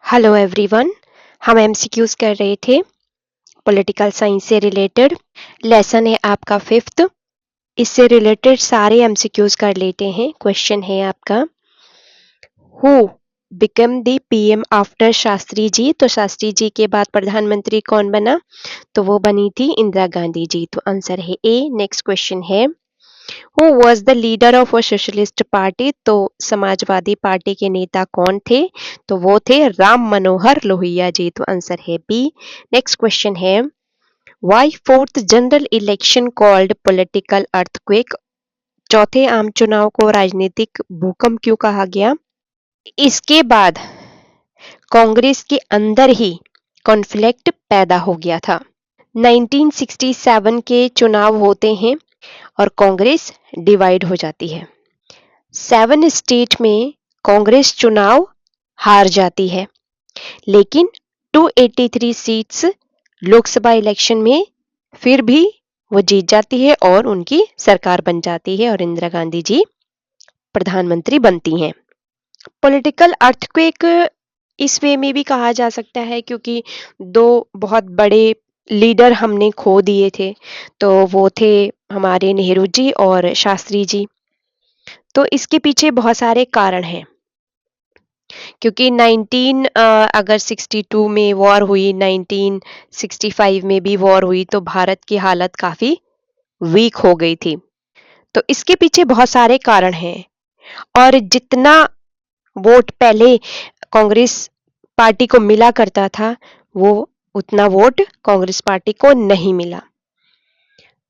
Hello everyone. हम MCQs कर रहे थे पॉलिटिकल साइंस से रिलेटेड। लेसन है आपका फिफ्थ। इससे रिलेटेड सारे एमसीक्यूज कर लेते हैं। क्वेश्चन है आपका, who become the PM after Shastri ji. तो शास्त्री जी के बाद प्रधानमंत्री कौन बना? तो वो बनी थी इंदिरा गांधी जी। तो आंसर है ए। नेक्स्ट क्वेश्चन है, who was the leader of a socialist party. तो समाजवादी पार्टी के नेता कौन थे? तो वो थे राम मनोहर लोहिया जी। तो आंसर है बी। नेक्स्ट क्वेश्चन है, why fourth general election called political earthquake. चौथे आम चुनाव को राजनीतिक भूकंप क्यों कहा गया? इसके बाद कांग्रेस के अंदर ही कॉन्फ्लिक्ट पैदा हो गया था। 1967 के चुनाव होते हैं और कांग्रेस डिवाइड हो जाती है। 7 स्टेट में कांग्रेस चुनाव हार जाती है, लेकिन 283 सीट्स लोकसभा इलेक्शन में फिर भी वो जीत जाती है और उनकी सरकार बन जाती है और इंदिरा गांधी जी प्रधानमंत्री बनती हैं। पॉलिटिकल अर्थक्वेक इस वे में भी कहा जा सकता है क्योंकि दो बहुत बड़े लीडर हमने खो दिए थे। तो वो थे हमारे नेहरू जी और शास्त्री जी। तो इसके पीछे बहुत सारे कारण हैं क्योंकि 62 में वॉर हुई, 1965 में भी वॉर हुई, तो भारत की हालत काफी वीक हो गई थी। तो इसके पीछे बहुत सारे कारण हैं और जितना वोट पहले कांग्रेस पार्टी को मिला करता था वो उतना वोट कांग्रेस पार्टी को नहीं मिला।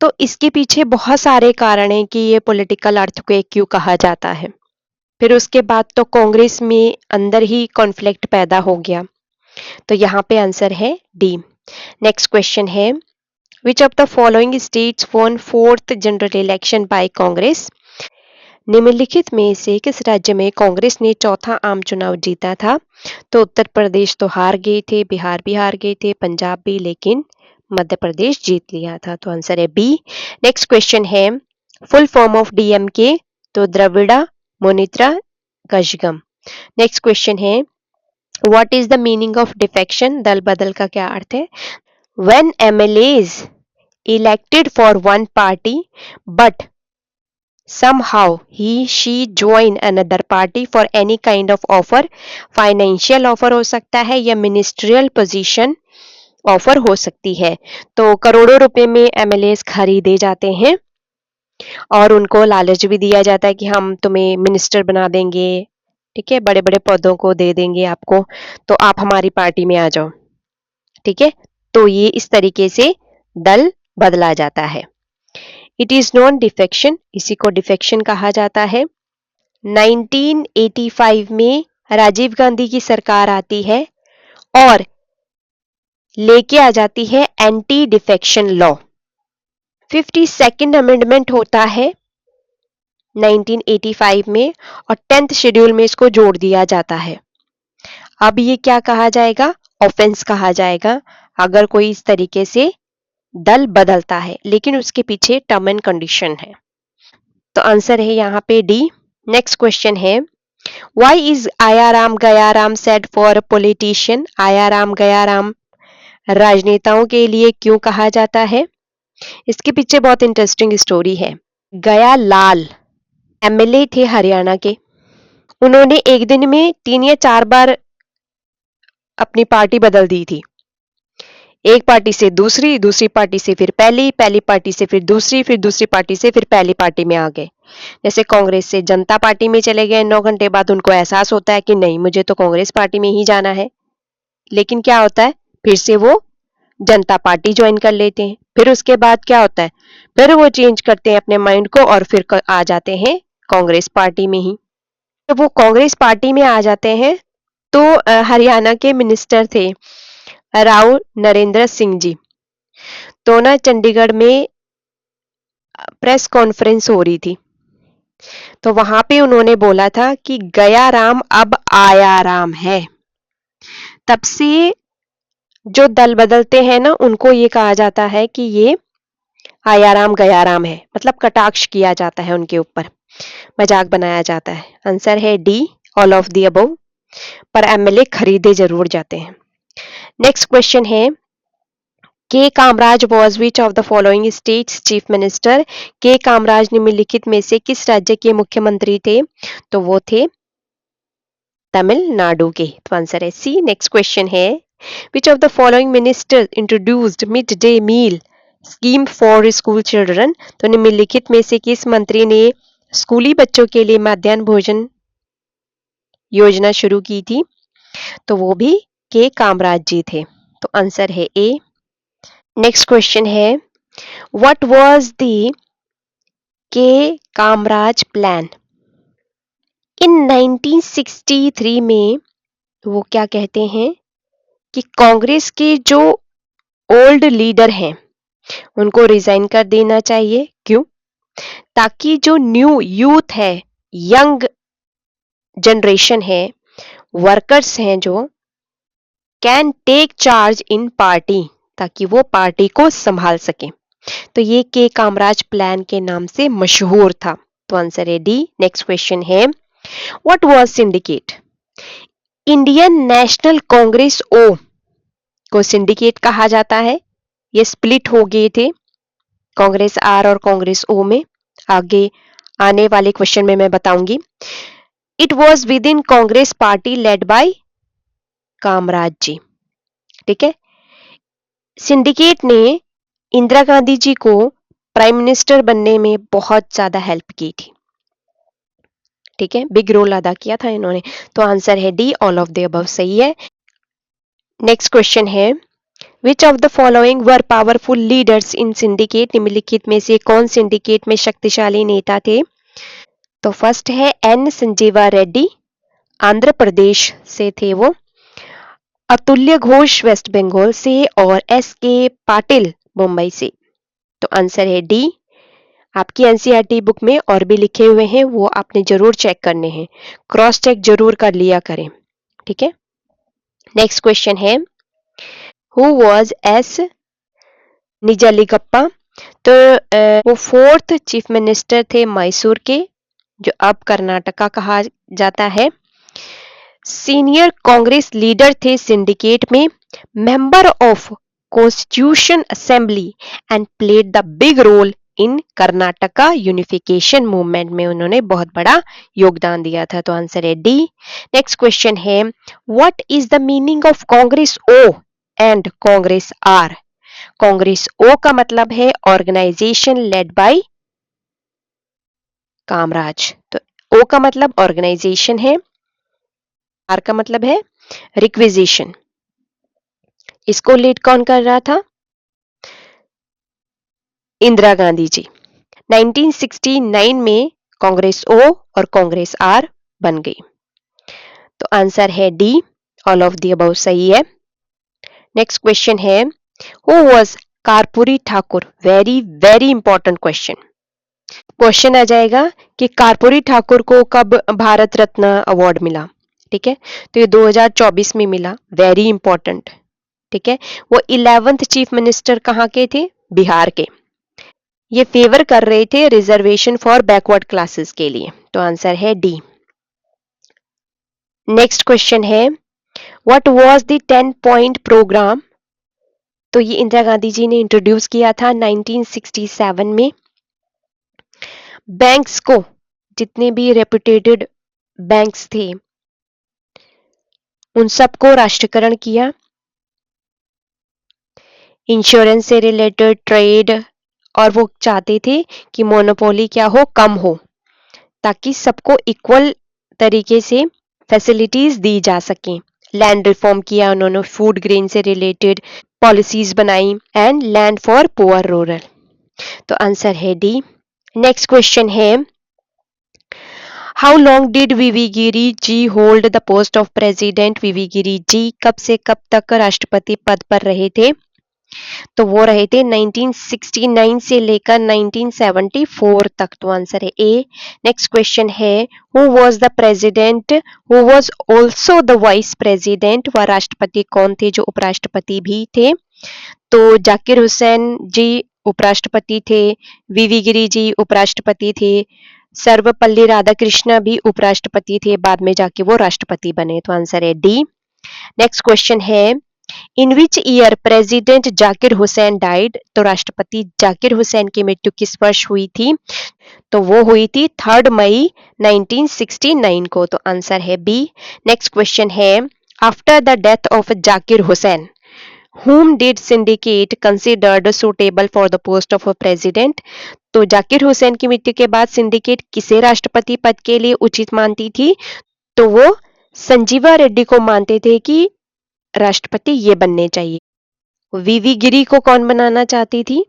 तो इसके पीछे बहुत सारे कारण हैं कि ये पॉलिटिकल अर्थक्वेक क्यों कहा जाता है। फिर उसके बाद तो कांग्रेस में अंदर ही कॉन्फ्लिक्ट पैदा हो गया। तो यहाँ पे आंसर है डी। नेक्स्ट क्वेश्चन है, which of the following states won fourth general election by Congress. निम्नलिखित में से किस राज्य में कांग्रेस ने चौथा आम चुनाव जीता था? तो उत्तर प्रदेश तो हार गए थे, बिहार भी हार गए थे, पंजाब भी, लेकिन मध्य प्रदेश जीत लिया था। तो आंसर है बी। नेक्स्ट क्वेश्चन है, फुल फॉर्म ऑफ डीएमके। तो द्रविड़ा मोनित्रा कजगम। नेक्स्ट क्वेश्चन है, what is the meaning of defection. दल बदल का क्या अर्थ है? When MLAs elected for one party but somehow she join another party for any kind of offer। Financial offer हो सकता है या मिनिस्ट्रियल पोजीशन ऑफर हो सकती है। तो करोड़ों रुपए में एमएलए खरीदे जाते हैं और उनको लालच भी दिया जाता है कि हम तुम्हें मिनिस्टर बना देंगे, ठीक है, बड़े बड़े पदों को दे देंगे आपको, तो आप हमारी पार्टी में आ जाओ, ठीक है। तो ये इस तरीके से दल बदला जाता है। इट इज नॉन डिफेक्शन, इसी को डिफेक्शन कहा जाता है। 1985 में राजीव गांधी की सरकार आती है और लेके आ जाती है anti defection law. 52nd amendment होता है 1985 में और 10th शेड्यूल में इसको जोड़ दिया जाता है। अब ये क्या कहा जाएगा? ऑफेंस कहा जाएगा अगर कोई इस तरीके से दल बदलता है, लेकिन उसके पीछे टर्म एंड कंडीशन है। तो आंसर है यहाँ पे डी। नेक्स्ट क्वेश्चन है, Why is Aaya Ram Gaya Ram said for politician। Aaya Ram Gaya Ram राजनेताओं के लिए क्यों कहा जाता है? इसके पीछे बहुत इंटरेस्टिंग स्टोरी है। गया लाल एमएलए थे हरियाणा के। उन्होंने एक दिन में 3 या 4 बार अपनी पार्टी बदल दी थी। एक पार्टी से दूसरी, दूसरी पार्टी से फिर पहली, पहली पार्टी से फिर दूसरी, फिर दूसरी पार्टी से फिर पहली पार्टी में आ गए। जैसे कांग्रेस से जनता पार्टी में चले गए, 9 घंटे बाद उनको एहसास होता है कि नहीं, मुझे तो कांग्रेस पार्टी में ही जाना है, लेकिन क्या होता है, फिर से वो जनता पार्टी ज्वाइन कर लेते हैं। फिर उसके बाद क्या होता है, फिर वो चेंज करते हैं अपने माइंड को और फिर आ जाते हैं कांग्रेस पार्टी में ही। तो वो कांग्रेस पार्टी में आ जाते हैं तो हरियाणा के मिनिस्टर थे राव नरेंद्र सिंह जी। तो ना चंडीगढ़ में प्रेस कॉन्फ्रेंस हो रही थी, तो वहां पे उन्होंने बोला था कि गया राम अब आया राम है। तब से जो दल बदलते हैं ना, उनको ये कहा जाता है कि ये आयाराम गयाराम है, मतलब कटाक्ष किया जाता है उनके ऊपर, मजाक बनाया जाता है। आंसर है D, all of the above. पर एमएलए खरीदे जरूर जाते हैं। नेक्स्ट क्वेश्चन है, K Kamaraj was which of the following states chief minister? K Kamaraj निम्नलिखित में से किस राज्य के मुख्यमंत्री थे? तो वो थे तमिलनाडु के। तो आंसर है सी। नेक्स्ट क्वेश्चन है, which of the following minister introduced mid day meal scheme for school children? तो निम्नलिखित में से किस मंत्री ने स्कूली बच्चों के लिए मध्याह्न भोजन योजना शुरू की थी? तो वो भी के कामराज जी थे। तो आंसर है ए। नेक्स्ट क्वेश्चन है, व्हाट वाज द के कामराज प्लान इन 1963 में? वो क्या कहते हैं कि कांग्रेस के जो ओल्ड लीडर हैं उनको रिजाइन कर देना चाहिए। क्यों? ताकि जो न्यू यूथ है, यंग जनरेशन है, वर्कर्स हैं जो, can take charge in party, ताकि वो पार्टी को संभाल सके। तो ये के कामराज प्लान के नाम से मशहूर था। तो आंसर है डी। नेक्स्ट क्वेश्चन है, what was syndicate? Indian National Congress O को सिंडिकेट कहा जाता है। ये स्प्लिट हो गए थे कांग्रेस आर और कांग्रेस ओ में। आगे आने वाले क्वेश्चन में मैं बताऊंगी। It was within Congress party led by Kamaraj ji. ठीक है। सिंडिकेट ने इंदिरा गांधी जी को प्राइम मिनिस्टर बनने में बहुत ज्यादा हेल्प की थी। ठीक है, बिग रोल अदा किया था इन्होंने। तो आंसर है D, all of the above सही है। नेक्स्ट क्वेश्चन है, which of the following were powerful leaders in syndicate? निम्नलिखित में से कौन सिंडिकेट में शक्तिशाली नेता थे? तो फर्स्ट है एन संजीवा रेड्डी, आंध्र प्रदेश से थे वो। अतुल्य घोष वेस्ट बंगाल से, और एस के पाटिल मुंबई से। तो आंसर है डी। आपकी एनसीईआरटी बुक में और भी लिखे हुए हैं, वो आपने जरूर चेक करने हैं, क्रॉस चेक जरूर कर लिया करें। ठीक है। नेक्स्ट क्वेश्चन है, हु वाज एस निजालिगप्पा? तो वो फोर्थ चीफ मिनिस्टर थे मैसूर के, जो अब कर्नाटका कहा जाता है। सीनियर कांग्रेस लीडर थे सिंडिकेट में, member of constitution assembly and played the big role in Karnataka unification movement में उन्होंने बहुत बड़ा योगदान दिया था। तो आंसर है डी। नेक्स्ट क्वेश्चन है, what is the meaning of Congress O and Congress R? Congress O का मतलब है ऑर्गेनाइजेशन लेड बाय कामराज। तो ओ का मतलब ऑर्गेनाइजेशन है, आर का मतलब है रिक्विजिशन। इसको लीड कौन कर रहा था? इंदिरा गांधी जी। 1969 में कांग्रेस ओ और कांग्रेस आर बन गई। तो आंसर है D, all of the above सही है। नेक्स्ट क्वेश्चन है, who was Karpoori Thakur? Very very important question. Question आ जाएगा कि कर्पूरी ठाकुर को कब भारत रत्न अवार्ड मिला? ठीक है, तो ये 2024 में मिला। Very important. ठीक है, वो 11th चीफ मिनिस्टर कहाँ के थे? बिहार के। ये फेवर कर रहे थे रिजर्वेशन फॉर बैकवर्ड क्लासेस के लिए। तो आंसर है डी। नेक्स्ट क्वेश्चन है, what was the 10 point program? तो ये इंदिरा गांधी जी ने इंट्रोड्यूस किया था 1967 में। बैंक्स को, जितने भी रेपुटेटेड बैंक्स थे, उन सबको राष्ट्रीयकरण किया। इंश्योरेंस से रिलेटेड, ट्रेड, और वो चाहते थे कि मोनोपोली क्या हो, कम हो, ताकि सबको इक्वल तरीके से फैसिलिटीज दी जा सकें। लैंड रिफॉर्म किया उन्होंने, फूड ग्रेन से रिलेटेड पॉलिसीज बनाई, and land for poor rural. तो आंसर है डी। नेक्स्ट क्वेश्चन है, how long did V V Giri ji hold the post of president? V V Giri ji कब से कब तक राष्ट्रपति पद पर रहे थे? तो वो रहे थे 1969 से लेकर 1974 तक। तो आंसर है ए। नेक्स्ट क्वेश्चन है, who was the president who was also the vice president? वह राष्ट्रपति कौन थे जो उपराष्ट्रपति भी थे? तो जाकिर हुसैन जी उपराष्ट्रपति थे, वीवी गिरी जी उपराष्ट्रपति थे, सर्वपल्ली राधाकृष्ण भी उपराष्ट्रपति थे, बाद में जाके वो राष्ट्रपति बने। तो आंसर है डी। नेक्स्ट क्वेश्चन है, in which year president Zakir Hussain died? तो राष्ट्रपति जाकिर हुसैन की मृत्यु किस वर्ष हुई थी? तो वो हुई थी 3 मई 1969 को। तो आंसर है बी। नेक्स्ट क्वेश्चन है, after the death of Zakir Hussain whom did syndicate considered suitable for the post of a president? तो जाकिर हुसैन की मृत्यु के बाद सिंडिकेट किसे राष्ट्रपति पद के लिए उचित मानती थी? तो वो संजीवा रेड्डी को मानते थे कि राष्ट्रपति ये बनने चाहिए। वीवी गिरी को कौन बनाना चाहती थी?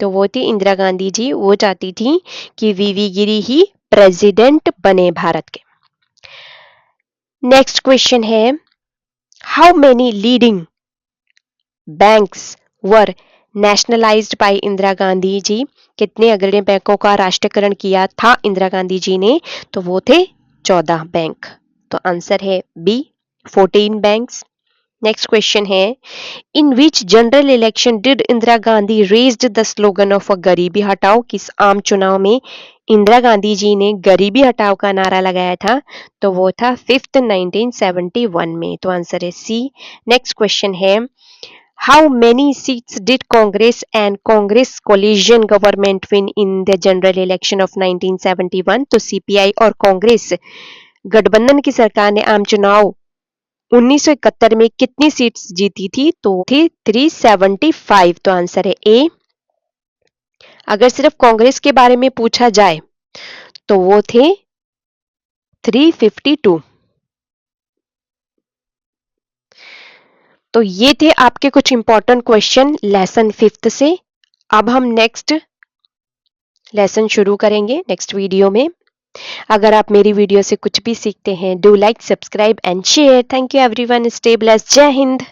तो वो थी इंदिरा गांधी जी। वो चाहती थी कि वीवी गिरी ही प्रेसिडेंट बने भारत के। नेक्स्ट क्वेश्चन है, how many leading banks were nationalised by Indira Gandhi ji? कितने अग्रणी बैंकों का राष्ट्रीयकरण किया था इंदिरा गांधी जी ने? तो वो थे 14 बैंक। तो आंसर है बी, 14 बैंक्स। नेक्स्ट क्वेश्चन है, in which general election did Indira Gandhi raised the slogan of garibi hatao? किस आम चुनाव में इंदिरा गांधी जी ने गरीबी हटाओ का नारा लगाया था? तो वो था 5th 1971 में। तो आंसर है सी। नेक्स्ट क्वेश्चन है, how many seats did Congress and Congress coalition government win in the general election of 1971? तो सीपीआई और कांग्रेस गठबंधन की सरकार ने आम चुनाव 1971 में कितनी सीट्स जीती थी? तो थी 375। तो आंसर है ए। अगर सिर्फ कांग्रेस के बारे में पूछा जाए तो वो थे 352। तो ये थे आपके कुछ इंपॉर्टेंट क्वेश्चन लेसन 5th से। अब हम नेक्स्ट लेसन शुरू करेंगे नेक्स्ट वीडियो में। अगर आप मेरी वीडियो से कुछ भी सीखते हैं, do like, subscribe and share. Thank you everyone, stay blessed, जय हिंद।